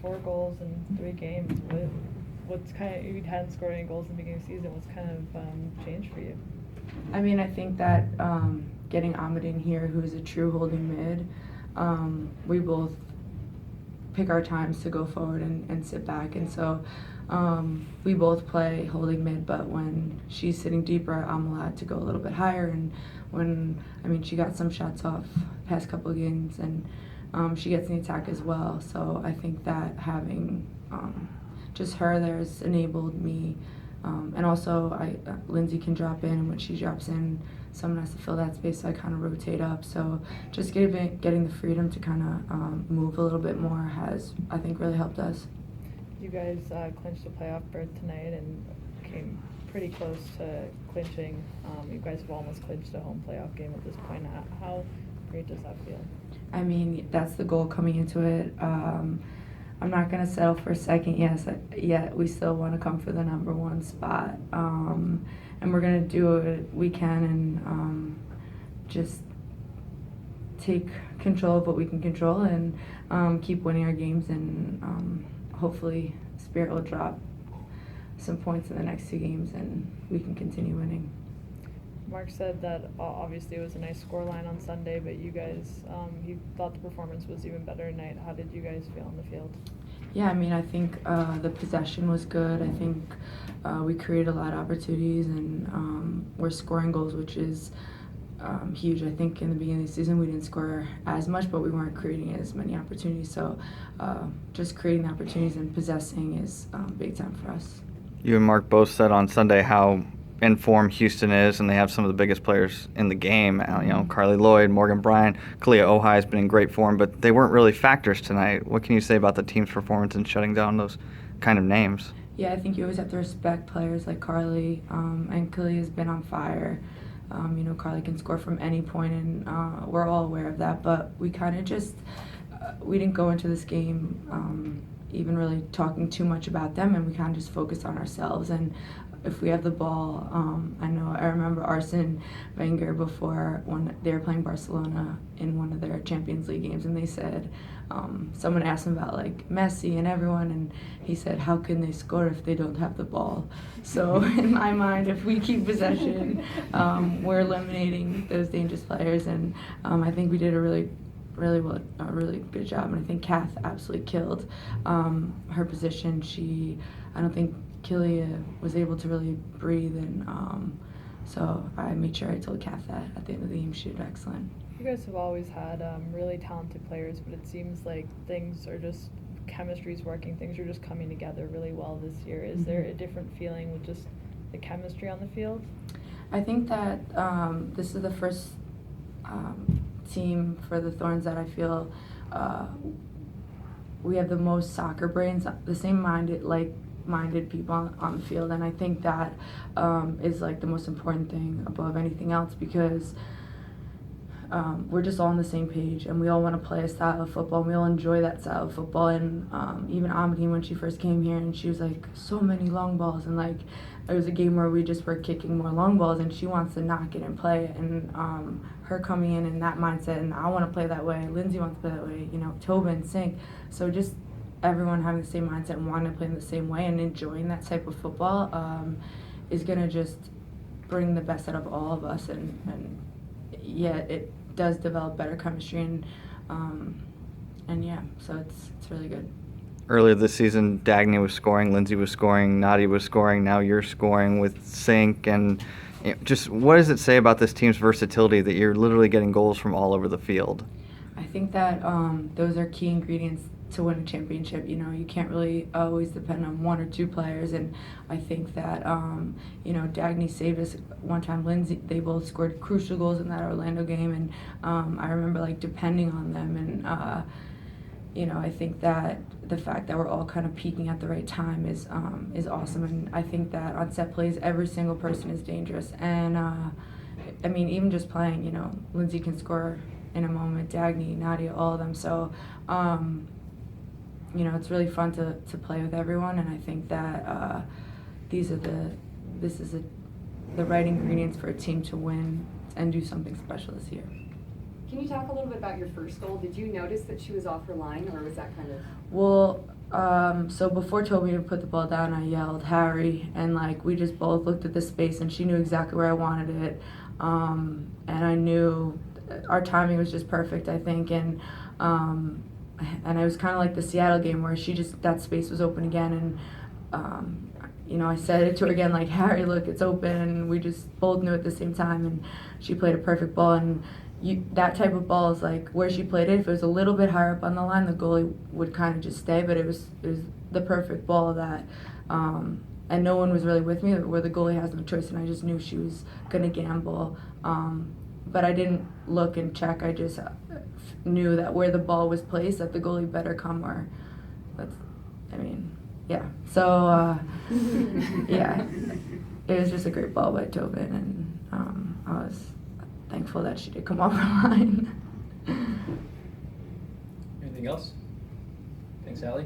4 goals in 3 games. What's kind of, you hadn't scored any goals in the beginning of the season. What's kind of changed for you? I mean, I think that getting Ahmed in here, who's a true holding mid, we both pick our times to go forward and sit back. And so we both play holding mid, but when she's sitting deeper, I'm allowed to go a little bit higher. And she got some shots off past couple of games, and she gets in the attack as well. So I think that having just her there has enabled me. And also, Lindsay can drop in, and when she drops in, someone has to fill that space, so I kind of rotate up. So just getting the freedom to kind of move a little bit more has, I think, really helped us. You guys clinched a playoff berth tonight and came pretty close to clinching. You guys have almost clinched a home playoff game at this point. How great does that feel? I mean, that's the goal coming into it. I'm not going to settle for second yet. We still want to come for the number 1 spot. And we're going to do what we can and just take control of what we can control and keep winning our games. And hopefully Spirit will drop some points in the next 2 games and we can continue winning. Mark said that obviously it was a nice scoreline on Sunday, but you guys, he thought the performance was even better tonight. How did you guys feel on the field? Yeah, I mean, I think the possession was good. I think we created a lot of opportunities, and we're scoring goals, which is huge. I think in the beginning of the season we didn't score as much, but we weren't creating as many opportunities. So just creating the opportunities and possessing is big time for us. You and Mark both said on Sunday how in form Houston is, and they have some of the biggest players in the game. Carly Lloyd, Morgan Bryant, Kalia Ohai has been in great form, but they weren't really factors tonight. What can you say about the team's performance in shutting down those kind of names? Yeah, I think you always have to respect players like Carly, and Kalia has been on fire. Carly can score from any point, and we're all aware of that, but we kind of just we didn't go into this game even really talking too much about them, and we kind of just focused on ourselves. And if we have the ball, I remember Arsene Wenger before when they were playing Barcelona in one of their Champions League games, and they said, someone asked him about like Messi and everyone, and he said, how can they score if they don't have the ball? So in my mind, if we keep possession, we're eliminating those dangerous players, and I think we did a really good job. And I think Kath absolutely killed her position. I don't think Kalia was able to really breathe, and so I made sure I told Kath that at the end of the game she did excellent. You guys have always had really talented players, but it seems like things are just, chemistry's working, things are just coming together really well this year. Is there a different feeling with just the chemistry on the field? I think that this is the first team for the Thorns that I feel we have the most soccer brains, the same minded people on the field, and I think that is like the most important thing above anything else, because we're just all on the same page, and we all want to play a style of football, and we all enjoy that style of football. And even Amity, when she first came here, and she was like, so many long balls, and like it was a game where we just were kicking more long balls, and she wants to knock it and play it. And her coming in that mindset, and I want to play that way, Lindsay wants to play that way, Tobin, Sink. So just everyone having the same mindset and wanting to play in the same way and enjoying that type of football is going to just bring the best out of all of us. And yeah, it does develop better chemistry, and yeah, so it's really good. Earlier this season, Dagny was scoring, Lindsay was scoring, Nadia was scoring, now you're scoring with Sink. And just what does it say about this team's versatility that you're literally getting goals from all over the field? I think that those are key ingredients to win a championship. You can't really always depend on 1 or 2 players, and I think that Dagny saved us one time. Lindsay, they both scored crucial goals in that Orlando game, and I remember depending on them, and I think that the fact that we're all kind of peaking at the right time is awesome. And I think that on set plays, every single person is dangerous, and even just playing, Lindsay can score in a moment, Dagny, Nadia, all of them. So it's really fun to play with everyone, and I think that this is the right ingredients for a team to win and do something special this year. Can you talk a little bit about your first goal? Did you notice that she was off her line, or was that kind of... Well, So before Toby even put the ball down, I yelled Harry, and like we just both looked at the space, and she knew exactly where I wanted it, and I knew our timing was just perfect, I think, and it was kind of like the Seattle game where that space was open again, and I said it to her again, like, Harry, look, it's open, and we just both knew at the same time, and she played a perfect ball, and that type of ball is like where she played it. If it was a little bit higher up on the line, the goalie would kind of just stay, but it was the perfect ball that, and no one was really with me, where the goalie has no choice, and I just knew she was gonna gamble, but I didn't look and check. I just knew that where the ball was placed, that the goalie better come where. Yeah. So yeah, it was just a great ball by Tobin, and I was thankful that she did come off the line. Anything else? Thanks, Allie.